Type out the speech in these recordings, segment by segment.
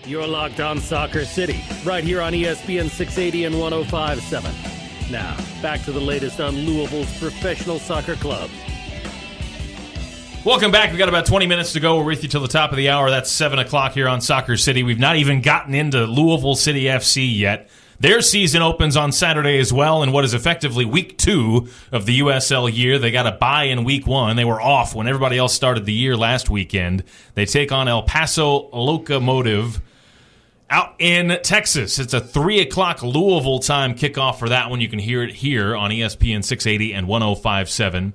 You're locked on Soccer City, right here on ESPN 680 and 105.7. Now, back to the latest on Louisville's professional soccer clubs. Welcome back. We've got about 20 minutes to go. We're with you till the top of the hour. That's 7 o'clock here on Soccer City. We've not even gotten into Louisville City FC yet. Their season opens on Saturday as well in what is effectively week 2 of the USL year. They got a bye in week 1. They were off when everybody else started the year last weekend. They take on El Paso Locomotive out in Texas. It's a 3 o'clock Louisville time kickoff for that one. You can hear it here on ESPN 680 and 105.7.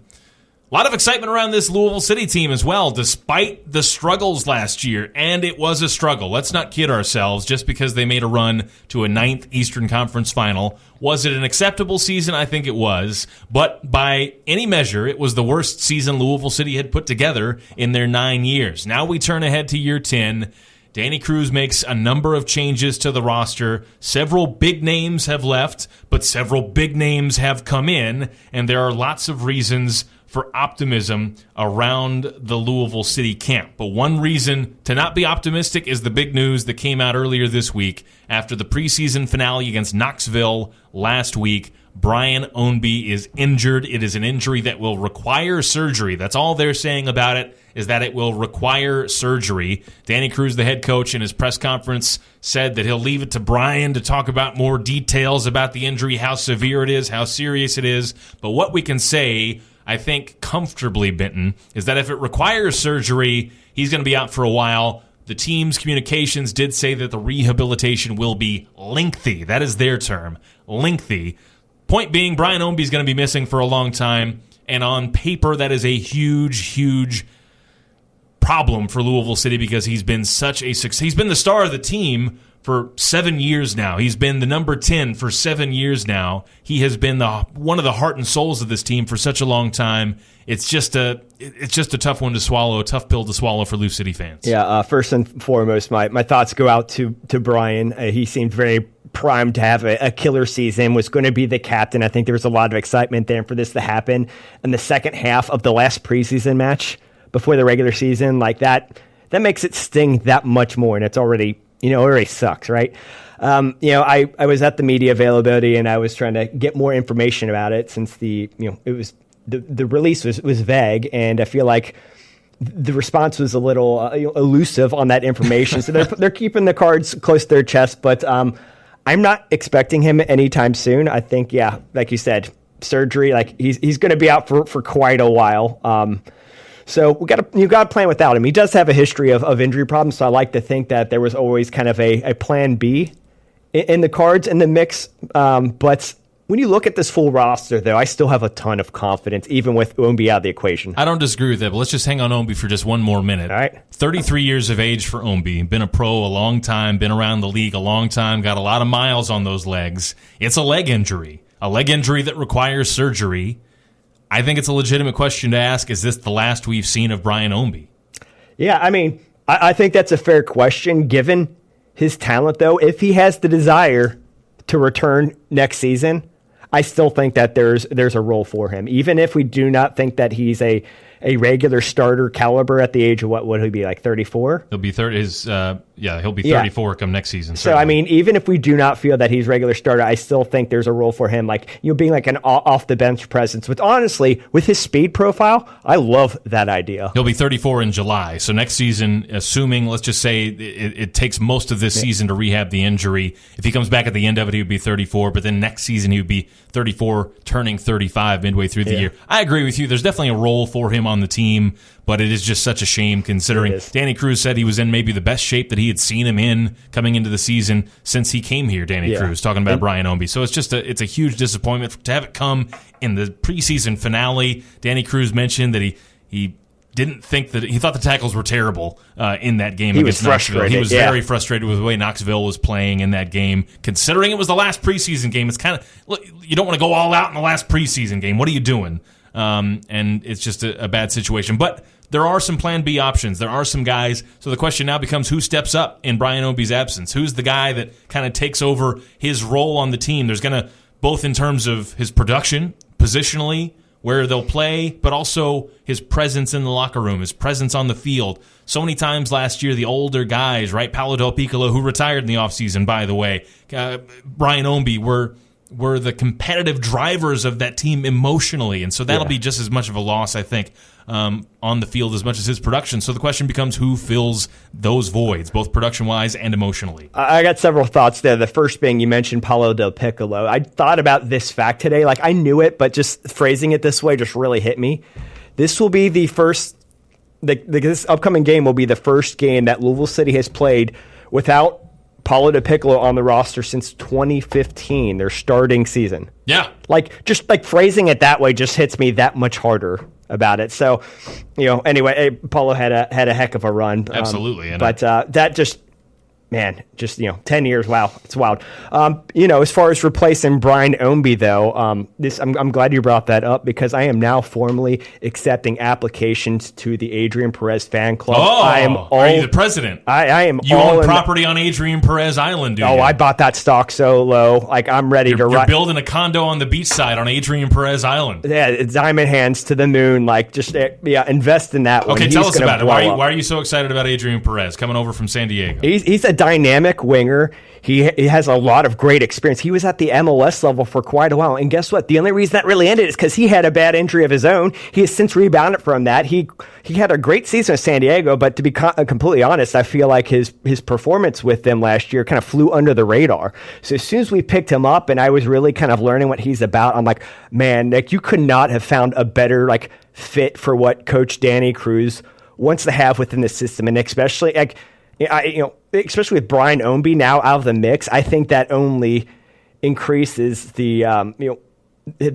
A lot of excitement around this Louisville City team as well, despite the struggles last year. And it was a struggle. Let's not kid ourselves. Just because they made a run to a 9th Eastern Conference final. Was it an acceptable season? I think it was. But by any measure, it was the worst season Louisville City had put together in their 9 years. Now we turn ahead to year 10. Danny Cruz makes a number of changes to the roster. Several big names have left, but several big names have come in. And there are lots of reasons for optimism around the Louisville City camp. But one reason to not be optimistic is the big news that came out earlier this week after the preseason finale against Knoxville last week. Brian Ownby is injured. It is an injury that will require surgery. That's all they're saying about it, is that it will require surgery. Danny Cruz, the head coach, in his press conference said that he'll leave it to Brian to talk about more details about the injury, how severe it is, how serious it is. But what we can say, I think comfortably, Benton, is that if it requires surgery, he's going to be out for a while. The team's communications did say that the rehabilitation will be lengthy. That is their term, lengthy. Point being, Brian Ownby is going to be missing for a long time, and on paper, that is a huge, huge problem for Louisville City because he's been such a success. He's been the star of the team for 7 years now. He's been the number 10 for 7 years now. He has been one of the heart and souls of this team for such a long time. It's just a tough one to swallow, a tough pill to swallow for Lou City fans. Yeah, first and foremost, my thoughts go out to Brian. He seemed very primed to have a killer season, was going to be the captain. I think there was a lot of excitement there for this to happen. In the second half of the last preseason match before the regular season, like that makes it sting that much more, and it's already, it already sucks, right? I was at the media availability and I was trying to get more information about it since the release was vague, and I feel like the response was a little elusive on that information. So they're keeping the cards close to their chest, but I'm not expecting him anytime soon. I think, yeah, like you said, surgery, like he's going to be out for quite a while. So you got to plan without him. He does have a history of injury problems, so I like to think that there was always kind of a plan B in the cards, in the mix. But when you look at this full roster, though, I still have a ton of confidence, even with Ownby out of the equation. I don't disagree with that, but let's just hang on Ownby for just one more minute. All right. 33 years of age for Ownby. Been a pro a long time, been around the league a long time, got a lot of miles on those legs. It's a leg injury that requires surgery. I think it's a legitimate question to ask, is this the last we've seen of Brian Ownby? Yeah, I mean, I think that's a fair question, given his talent, though. If he has the desire to return next season, I still think that there's a role for him. Even if we do not think that he's a regular starter caliber at the age of, what would he be, like 34? He'll be 34 come next season. So, I mean, even if we do not feel that he's regular starter, I still think there's a role for him, like, being like an off-the-bench presence. But honestly, with his speed profile, I love that idea. He'll be 34 in July. So next season, assuming, let's just say it takes most of this season to rehab the injury, if he comes back at the end of it, he would be 34. But then next season, he would be 34, turning 35 midway through the year. I agree with you. There's definitely a role for him on the team, but it is just such a shame considering Danny Cruz said he was in maybe the best shape that he had seen him in coming into the season since he came here, Danny Cruz, talking about Brian Ownby. So it's a huge disappointment to have it come in the preseason finale. Danny Cruz mentioned that he didn't think that he thought the tackles were terrible in that game against Knoxville. He was very frustrated with the way Knoxville was playing in that game. Considering it was the last preseason game, it's kind of, look, you don't want to go all out in the last preseason game. What are you doing? And it's just a bad situation. But there are some plan B options. There are some guys. So the question now becomes, who steps up in Brian Ownby's absence? Who's the guy that kind of takes over his role on the team? There's going to, both in terms of his production, positionally, where they'll play, but also his presence in the locker room, his presence on the field. So many times last year, the older guys, right? Paolo Del Piccolo, who retired in the offseason, by the way, Brian Ownby, were the competitive drivers of that team emotionally. And so that'll be just as much of a loss, I think, on the field as much as his production. So the question becomes who fills those voids, both production-wise and emotionally. I got several thoughts there. The first being, you mentioned Paolo Del Piccolo. I thought about this fact today. Like, I knew it, but just phrasing it this way just really hit me. This will be the first, this upcoming game will be the first game that Louisville City has played without Paolo Del Piccolo on the roster since 2015, their starting season. Yeah. Just phrasing it that way just hits me that much harder about it. So, anyway, Paulo had a heck of a run. Absolutely. But that just, 10 years. Wow. It's wild. As far as replacing Brian Ownby, though, I'm glad you brought that up because I am now formally accepting applications to the Adrian Perez fan club. Are you the president? I am. You own property on Adrian Perez Island, do you? I bought that stock so low. Like, I'm ready to. You're building a condo on the beachside on Adrian Perez Island. Yeah, it's diamond hands to the moon. Like, just invest in that one. Okay, tell us about it. Why are you so excited about Adrian Perez coming over from San Diego? He's a dynamic winger. He has a lot of great experience. He was at the MLS level for quite a while. And guess what? The only reason that really ended is because he had a bad injury of his own. He has since rebounded from that. He had a great season in San Diego, but to be completely honest, I feel like his performance with them last year kind of flew under the radar. So as soon as we picked him up and I was really kind of learning what he's about, I'm like, man, you could not have found a better fit for what Coach Danny Cruz wants to have within the system. And especially especially with Brian Ownby now out of the mix, I think that only increases the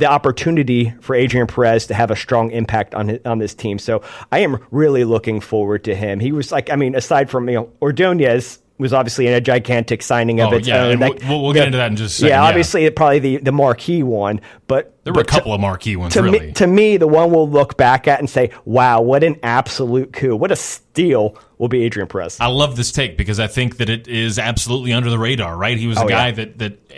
opportunity for Adrian Perez to have a strong impact on this team. So I am really looking forward to him. He was aside from Ordonez was obviously in a gigantic signing of its own. We'll get into that in just a second. Yeah, obviously probably the marquee one, but there were a couple of marquee ones, really. To me, the one we'll look back at and say, wow, what an absolute coup. What a steal will be Adrian Perez. I love this take because I think that it is absolutely under the radar, right? He was a guy that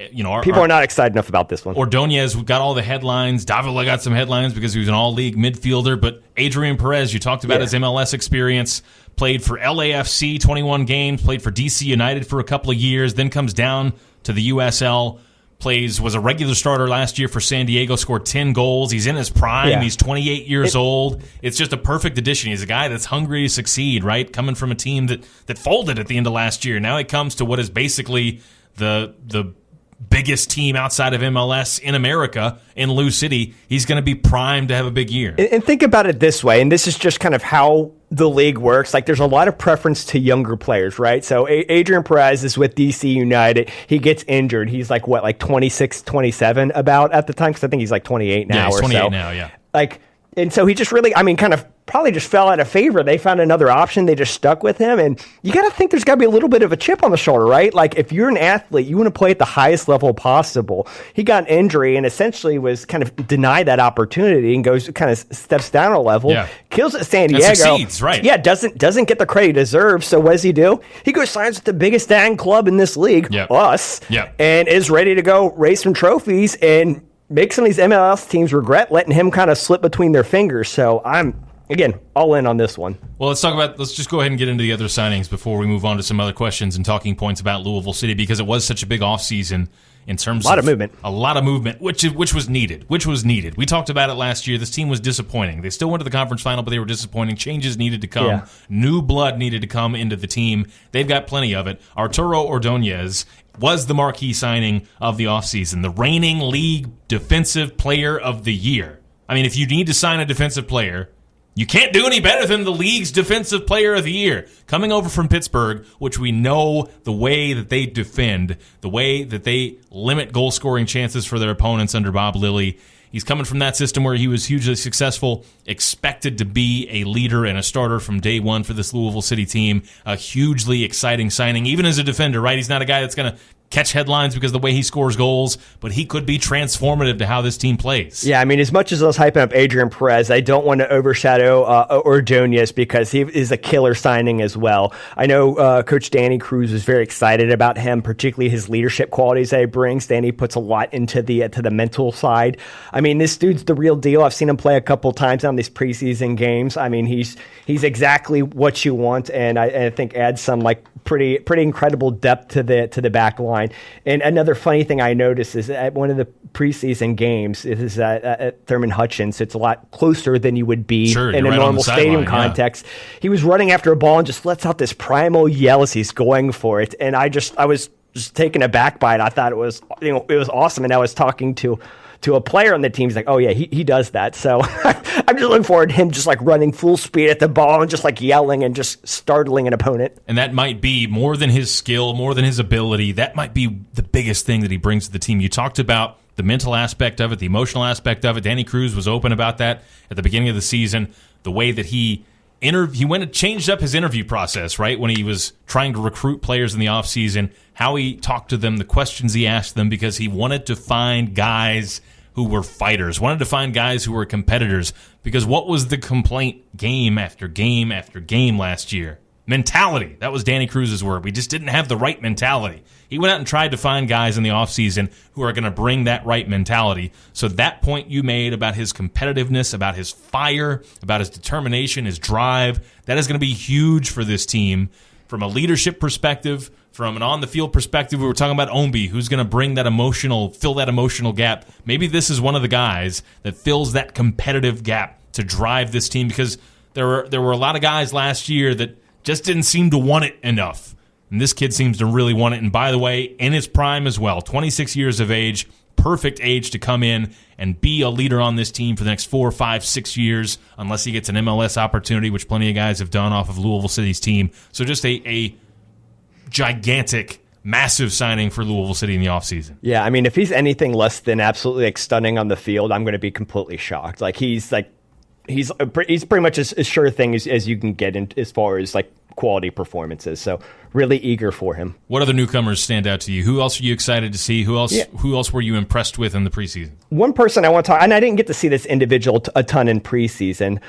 people are not excited enough about this one. Ordonez got all the headlines. Davila got some headlines because he was an all-league midfielder, but Adrian Perez, you talked about his MLS experience, played for LAFC 21 games, played for DC United for a couple of years, then comes down to the USL, was a regular starter last year for San Diego, scored 10 goals. He's in his prime. Yeah. He's 28 years old. It's just a perfect addition. He's a guy that's hungry to succeed, right? Coming from a team that folded at the end of last year. Now he comes to what is basically the biggest team outside of MLS in America, in Lou City. He's going to be primed to have a big year. And think about it this way, and this is just kind of how the league works. There's a lot of preference to younger players, right? So Adrian Perez is with DC United. He gets injured. He's 26, 27 about at the time, because I think he's 28 now or so. Yeah, he's 28 now, yeah. And so he just really, kind of probably just fell out of favor. They found another option. They just stuck with him. And you got to think there's got to be a little bit of a chip on the shoulder, right? If you're an athlete, you want to play at the highest level possible. He got an injury and essentially was kind of denied that opportunity and steps down a level, kills at San Diego. And succeeds, right. Yeah, doesn't get the credit he deserves. So what does he do? He goes signs with the biggest dang club in this league, us, and is ready to go raise some trophies and make some of these MLS teams regret letting him kind of slip between their fingers. So I'm, again, all in on this one. Well, let's just go ahead and get into the other signings before we move on to some other questions and talking points about Louisville City, because it was such a big offseason in terms of a lot of movement, which was needed. We talked about it last year. This team was disappointing. They still went to the conference final, but they were disappointing. Changes needed to come. Yeah. New blood needed to come into the team. They've got plenty of it. Arturo Ordonez was the marquee signing of the offseason, the reigning league defensive player of the year. I mean, if you need to sign a defensive player, you can't do any better than the league's defensive player of the year. Coming over from Pittsburgh, which we know the way that they defend, the way that they limit goal-scoring chances for their opponents under Bob Lilly. He's coming from that system where he was hugely successful, expected to be a leader and a starter from day one for this Louisville City team. A hugely exciting signing, even as a defender, right? He's not a guy that's going to catch headlines because of the way he scores goals, but he could be transformative to how this team plays. Yeah, I mean, as much as I was hyping up Adrian Perez, I don't want to overshadow Ordonez because he is a killer signing as well. I know Coach Danny Cruz was very excited about him, particularly his leadership qualities that he brings. Danny puts a lot into the to the mental side. I mean, this dude's the real deal. I've seen him play a couple times on these preseason games. I mean, he's exactly what you want, and I think adds some like pretty incredible depth to the back line. And another funny thing I noticed is at one of the preseason games, it is at Thurman Hutchins. It's a lot closer than you would be in a normal stadium context. Yeah. He was running after a ball and just lets out this primal yell as he's going for it. And I was just taken aback by it. I thought it was awesome. And I was talking to a player on the team. He's like, oh yeah, he does that. So I'm just looking forward to him just like running full speed at the ball and just like yelling and just startling an opponent. And that might be more than his skill, more than his ability. That might be the biggest thing that he brings to the team. You talked about the mental aspect of it, the emotional aspect of it. Danny Cruz was open about that at the beginning of the season. The way that he went and changed up his interview process, right, when he was trying to recruit players in the offseason, how he talked to them, the questions he asked them, because he wanted to find guys who were fighters, wanted to find guys who were competitors, because what was the complaint game after game after game last year? Mentality. That was Danny Cruz's word. We just didn't have the right mentality. He went out and tried to find guys in the offseason who are going to bring that right mentality. So that point you made about his competitiveness, about his fire, about his determination, his drive, that is going to be huge for this team from a leadership perspective, from an on-the-field perspective. We were talking about Ombi, who's going to fill that emotional gap. Maybe this is one of the guys that fills that competitive gap to drive this team, because there were a lot of guys last year that just didn't seem to want it enough. And this kid seems to really want it. And by the way, in his prime as well, 26 years of age, perfect age to come in and be a leader on this team for the next 4, 5, 6 years, unless he gets an MLS opportunity, which plenty of guys have done off of Louisville City's team. So just a gigantic, massive signing for Louisville City in the offseason. Yeah, I mean, if he's anything less than absolutely like stunning on the field, I'm going to be completely shocked. Like he's pretty much as sure thing as you can get in as far as like quality performances. So really eager for him. What other newcomers stand out to you? Who else are you excited to see? Who else were you impressed with in the preseason? One person I want to talk, and I didn't get to see this individual a ton in preseason,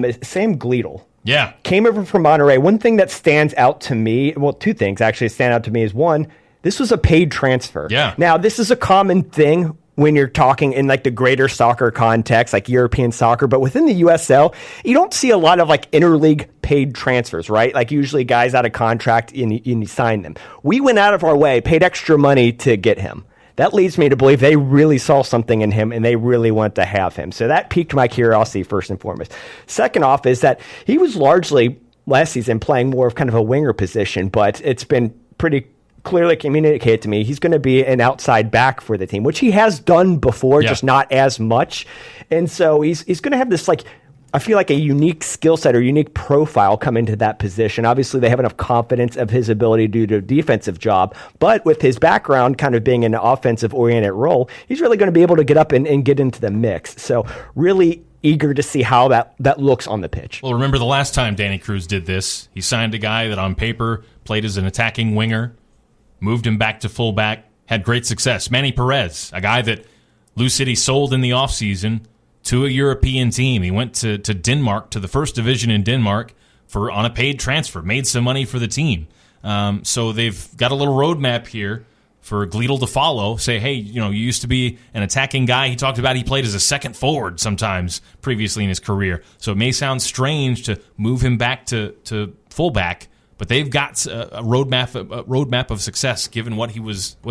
is Sam Gleadle. Yeah. Came over from Monterey. One thing that stands out to me, well, two things actually stand out to me is one, this was a paid transfer. Yeah. Now, this is a common thing when you're talking in like the greater soccer context, like European soccer, but within the USL, you don't see a lot of like interleague paid transfers, right? Like usually guys out of contract and you sign them. We went out of our way, paid extra money to get him. That leads me to believe they really saw something in him and they really want to have him. So that piqued my curiosity first and foremost. Second off is that he was largely last season playing more of kind of a winger position, but it's been pretty clearly communicated to me he's going to be an outside back for the team, which he has done before, just not as much. And so he's going to have this, like, I feel like a unique skill set or unique profile come into that position. Obviously, they have enough confidence of his ability to do the defensive job, but with his background kind of being in an offensive-oriented role, he's really going to be able to get up and get into the mix. So really eager to see how that looks on the pitch. Well, remember the last time Danny Cruz did this, he signed a guy that on paper played as an attacking winger, moved him back to fullback, had great success. Manny Perez, a guy that Lou City sold in the offseason to a European team. He went to Denmark, to the first division in Denmark, on a paid transfer, made some money for the team. So they've got a little roadmap here for Gleadle to follow. Say, hey, you used to be an attacking guy. He talked about he played as a second forward sometimes previously in his career. So it may sound strange to move him back to fullback, but they've got a roadmap of success given what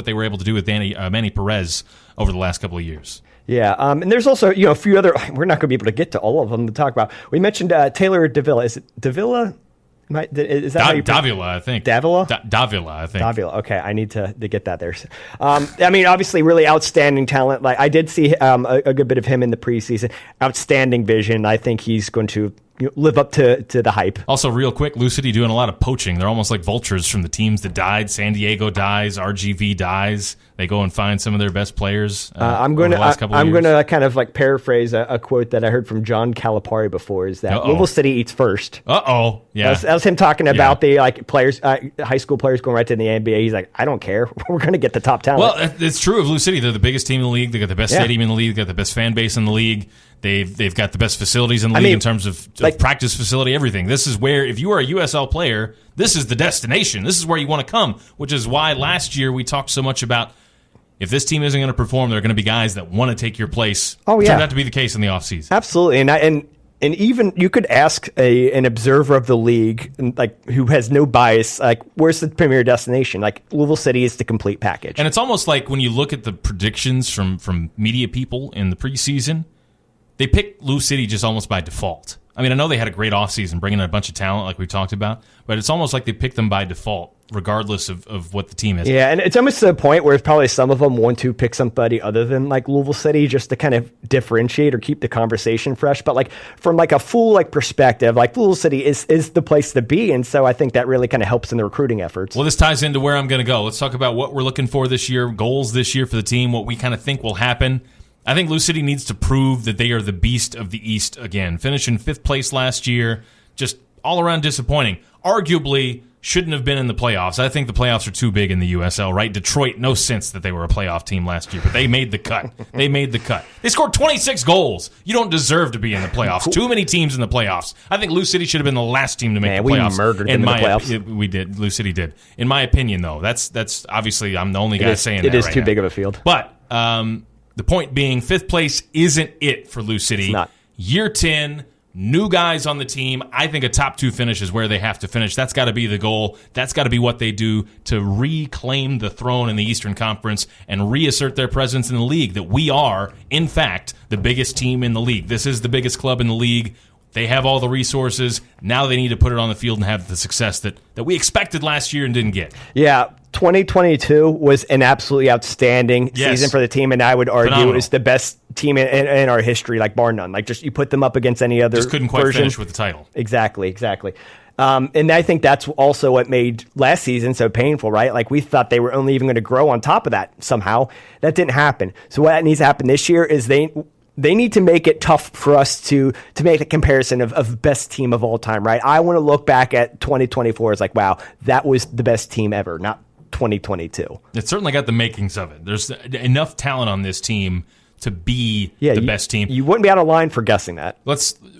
they were able to do with Manny Perez over the last couple of years. Yeah, and there's also a few other. We're not going to be able to get to all of them to talk about. We mentioned Taylor Davila. Is it Davila? Is that how you Davila, I think. Davila? Davila, I think. Davila. Okay, I need to get that there. I mean, obviously, really outstanding talent. Like I did see a good bit of him in the preseason. Outstanding vision. I think he's going to live up to the hype. Also, real quick, Lou City doing a lot of poaching. They're almost like vultures from the teams that died. San Diego dies, RGV dies. They go and find some of their best players. I'm going to kind of like paraphrase a quote that I heard from John Calipari before. Is that Louisville City eats first? Yeah, that was him talking about the like players, high school players going right to the NBA. He's like, I don't care. We're going to get the top talent. Well, it's true of Lou City. They're the biggest team in the league. They got the best stadium in the league. They got the best fan base in the league. They've got the best facilities in the league in terms of practice facility, everything. This is where, if you are a USL player, this is the destination. This is where you want to come, which is why last year we talked so much about if this team isn't going to perform, there are going to be guys that want to take your place. Oh, yeah. Turned out to be the case in the offseason. Absolutely. And even you could ask an observer of the league, like who has no bias, like where's the premier destination? Like Louisville City is the complete package. And it's almost like when you look at the predictions from media people in the preseason, they picked Lou City just almost by default. I mean, I know they had a great offseason, bringing in a bunch of talent like we talked about, but it's almost like they picked them by default, regardless of what the team is. Yeah, and it's almost to the point where probably some of them want to pick somebody other than like Louisville City just to kind of differentiate or keep the conversation fresh. But like from like a full like perspective, like Louisville City is the place to be, and so I think that really kind of helps in the recruiting efforts. Well, this ties into where I'm going to go. Let's talk about what we're looking for this year, goals this year for the team, what we kind of think will happen. I think Lou City needs to prove that they are the beast of the East again. Finishing 5th place last year, just all around disappointing. Arguably, shouldn't have been in the playoffs. I think the playoffs are too big in the USL, right? Detroit, no sense that they were a playoff team last year, but they made the cut. They made the cut. They scored 26 goals. You don't deserve to be in the playoffs. Too many teams in the playoffs. I think Lou City should have been the last team to make the playoffs. We murdered them in the playoffs. We did. Lou City did. In my opinion, though, that's obviously I'm the only guy saying that. It is right too now. big of a field. But the point being, 5th place isn't it for Lou City. It's not. Year 10, new guys on the team. I think a top 2 finish is where they have to finish. That's got to be the goal. That's got to be what they do to reclaim the throne in the Eastern Conference and reassert their presence in the league, that we are, in fact, the biggest team in the league. This is the biggest club in the league. They have all the resources. Now they need to put it on the field and have the success that we expected last year and didn't get. Yeah, 2022 was an absolutely outstanding season for the team, and I would argue it's the best team in our history, like bar none. Like just you put them up against any other just couldn't quite finish with the title. Exactly. And I think that's also what made last season so painful, right? Like we thought they were only even going to grow on top of that somehow. That didn't happen. So what needs to happen this year is they need to make it tough for us to make a comparison of best team of all time, right? I want to look back at 2024 as like, wow, that was the best team ever, not 2022. It certainly got the makings of it. There's enough talent on this team to be the best team. You wouldn't be out of line for guessing that.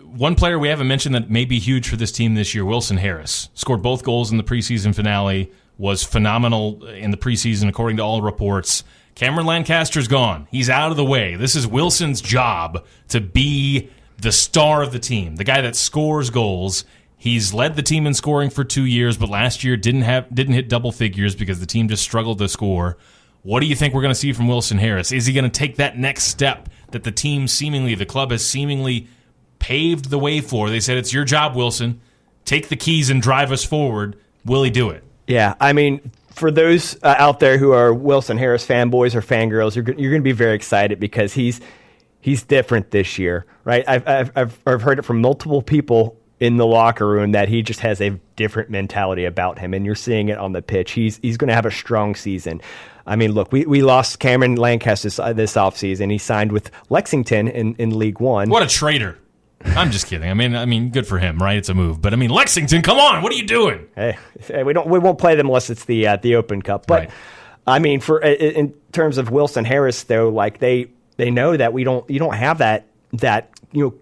One player we haven't mentioned that may be huge for this team this year, Wilson Harris. Scored both goals in the preseason finale, was phenomenal in the preseason according to all reports. Cameron Lancaster's gone. He's out of the way. This is Wilson's job to be the star of the team, the guy that scores goals. He's led the team in scoring for 2 years, but last year didn't hit double figures because the team just struggled to score. What do you think we're going to see from Wilson Harris? Is he going to take that next step that the club has seemingly paved the way for? They said, it's your job, Wilson. Take the keys and drive us forward. Will he do it? Yeah, I mean, for those out there who are Wilson Harris fanboys or fangirls, you're going to be very excited because he's different this year, right? I've heard it from multiple people in the locker room that he just has a different mentality about him, and you're seeing it on the pitch. He's going to have a strong season. I mean, look, we lost Cameron Lancaster this offseason. He signed with Lexington in League One. What a traitor. I'm just kidding. I mean, good for him, right? It's a move. But I mean, Lexington, come on, what are you doing? Hey, we won't play them unless it's the Open Cup. But right. I mean, in terms of Wilson Harris, though, like they know that you don't have that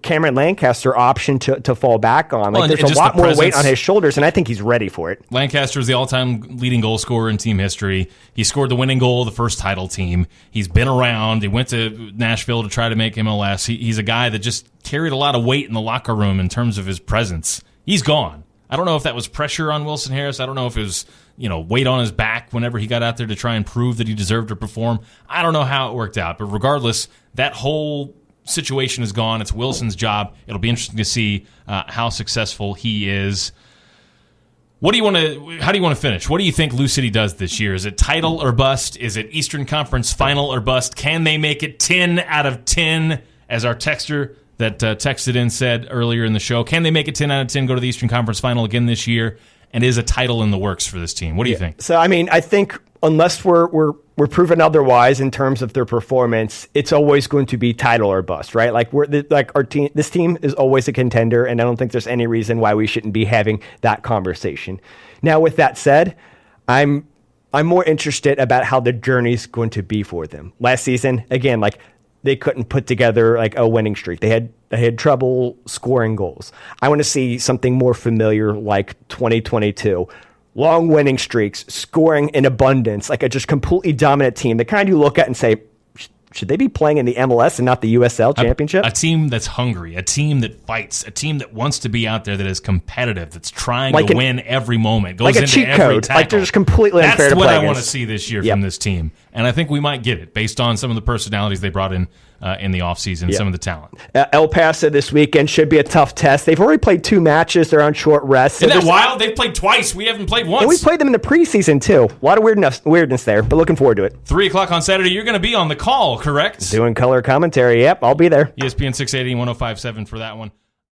Cameron Lancaster option to fall back on. Like there's a lot more weight on his shoulders, and I think he's ready for it. Lancaster is the all-time leading goal scorer in team history. He scored the winning goal of the first title team. He's been around. He went to Nashville to try to make MLS. He's a guy that just carried a lot of weight in the locker room in terms of his presence. He's gone. I don't know if that was pressure on Wilson Harris. I don't know if it was weight on his back whenever he got out there to try and prove that he deserved to perform. I don't know how it worked out, but regardless, that whole situation is gone. It's Wilson's job. It'll be interesting to see how successful he is. How do you want to finish? What do you think Lou City does this year? Is it title or bust? Is it Eastern Conference final or bust? Can they make it 10 out of 10? As our texter that texted in said earlier in the show, can they make it 10 out of 10, go to the Eastern Conference Final again this year? And is a title in the works for this team? What do you think? So, I mean, I think unless we're proven otherwise in terms of their performance, it's always going to be title or bust, right? Like our team, this team is always a contender, and I don't think there's any reason why we shouldn't be having that conversation. Now, with that said, I'm more interested about how the journey's going to be for them. Last season, again, like they couldn't put together like a winning streak. They had trouble scoring goals. I want to see something more familiar like 2022. Long winning streaks, scoring in abundance, like a just completely dominant team. The kind you look at and say, should they be playing in the MLS and not the USL Championship? A team that's hungry, a team that fights, a team that wants to be out there, that is competitive, that's trying to win every moment, goes like into cheat every code. tackle. Like they're just completely unfair to play That's what I against. want to see this year from this team. And I think we might get it based on some of the personalities they brought in the offseason, some of the talent. El Paso this weekend should be a tough test. They've already played 2 matches. They're on short rest. Isn't that wild? They've played twice. We haven't played once. And we played them in the preseason, too. A lot of weirdness there, but looking forward to it. 3 o'clock on Saturday. You're going to be on the call, correct? Doing color commentary. Yep, I'll be there. ESPN 680 and 105.7 for that one.